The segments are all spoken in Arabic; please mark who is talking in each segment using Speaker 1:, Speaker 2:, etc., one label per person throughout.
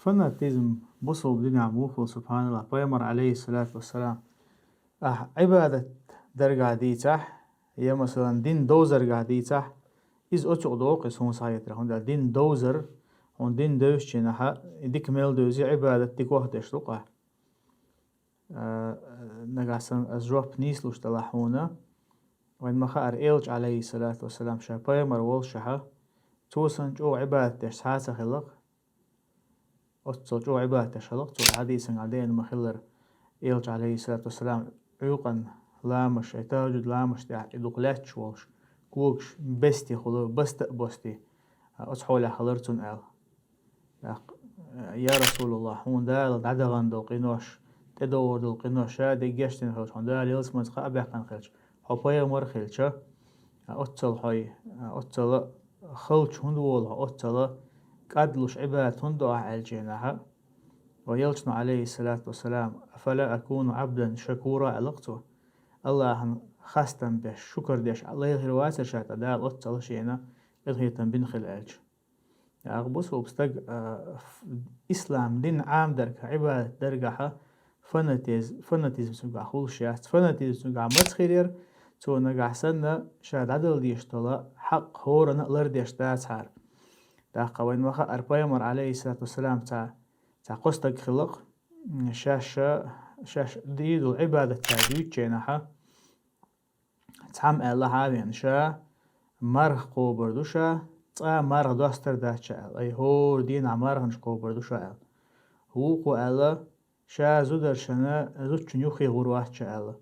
Speaker 1: فناتيزم بصوا بدنا موفل سبحان الله بيمر عليه الصلاة والسلام عبادة در قاعديتح هي مثلا دين دوزر قاعديتح إز أتوق دوق يسون صايتر هون دين دوزر هون دين دوش جناها ديك ميل دوزي عبادة ديك واحد يشلقه نقاسن أزروب نيسلوش تلاحونا وين ما خار إيلج عليه الصلاة والسلام شا بيمر والشها توسن جو عبادة دش ساعة خلق أتصل جو عبادة شلق تو حديثا عدين مخلر إيلج عليه الصلاة والسلام عيوقا لامش يتواجد لامش يدقلاتش والش كوكش بستي خلو بستي أصحول خلرتون آل يا رسول الله هون دال عدغان دوقينوش تدور دوقينوش شادي جشتين خلش هون دال يلس مزقا أبيحقان خلش حبايا مر خلشة أتصل حي أتصل خلش هندوولها أتصل قدلش عبادة هندو عالجينها ويلشنا عليه الصلاة والسلام أفلا أكون عبدا شكورا ألقته الله خاستن بش شكر ديش الله يغير واسر شاتا دال أتصل شينا إلهيتن بنخل ألج أغبص وبستق إسلام دين عام درك عبادة درجها فنتيزم سنقع خلشيات فنتيزم سنقع متخير تو نقع سنة شاد عدل ديش طلا حق هورا نقلر ديش تاسحار داقا وين وخا أربايمر عليه الصلاة والسلام تا قصتك خلق شاش ديدو عبادة تاجويد جيناها تعم الله عابين شا مرخ قوبردو شا تا مرخ دوستر داشا أي هور دين عمارخ نش قوبردو شا هو قو ألا شا زودر شنا زود شنيوخي غروات شا ألا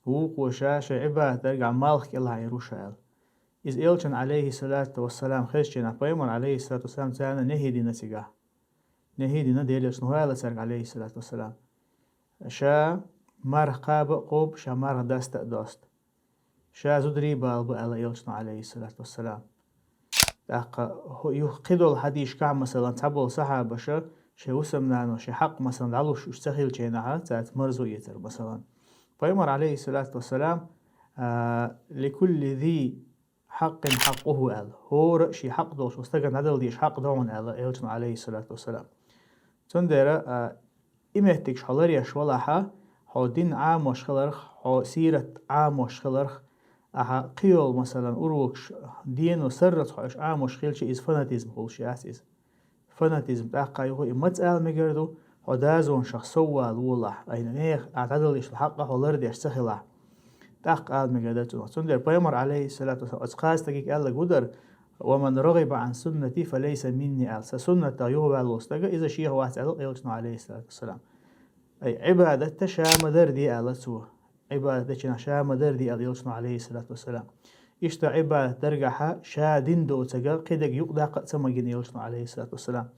Speaker 1: هو قو شا عبادة درقع مالخ الله يرو شا ألا إذ إلشن عليه الصلاة والسلام خشجنا بيمر عليه الصلاة والسلام تانا نهيدي نسيقا نهيدي ندير شنوها لسرق عليه الصلاة والسلام شا مرخ قوب شا مرخ داست دوست شا زدري بالبو على إلشن عليه الصلاة والسلام هو يقيدو الحديث كعب مثلا تبول صحابة شا وسمنانو شا حق مثلا علوش اشتخيل جيناها تات مرزو يتر مثلا بيمر عليه الصلاة والسلام لكل ذي حق حقه أل هو رأشي حق دوش واستقن عدل ديش حق دون أل إلشن عليه الصلاة والسلام تندر إمهتك شخلر يشولها حو دين عام وشخلرخ حو سيرة عام وشخلرخ أها قيول مثلا أروكش دين وسرت حوش عام وشخيلش إز فناتيزم خلش ياسيز فناتيزم تاقا يهو إمت آل مقردو حو دازون شخص سوال والله أين نيخ أعتدل إيش الحق حو لرد يشتخلها تاقا آل مقردو تندر بيمر عليه الصلاة والسلام أتقاس تقيك ألا قدر ومن رغب عن سنتي فليس مني آل سنة يهو بالوستقى إذا شيء هو أتعلق يلشنا عليه الصلاة والسلام أي عبادة شام دردي آل سوه عبادة شام دردي آل يلشنا عليه الصلاة والسلام إشتا عبادة درجها شادين دو تجا قدق يقدع قسم جن يلشنا عليه الصلاة والسلام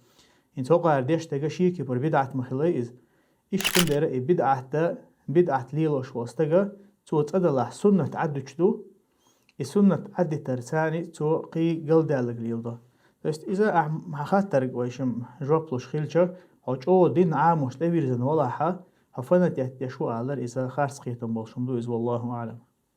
Speaker 1: إن توقع ديش تجا شيء كبر بدعة مخليز إيش تندر بدعة ليلوش واستجا تو تدلع سنة عدو شدو السنة عدي ترساني تو قي قلد على قليل بس إذا خاطر ويشم جوبلوش خيلشة أو دين عام مش تبير زن ولا حا حفنت يشوى على إذا خارس قيتم بالشمدو إذ والله أعلم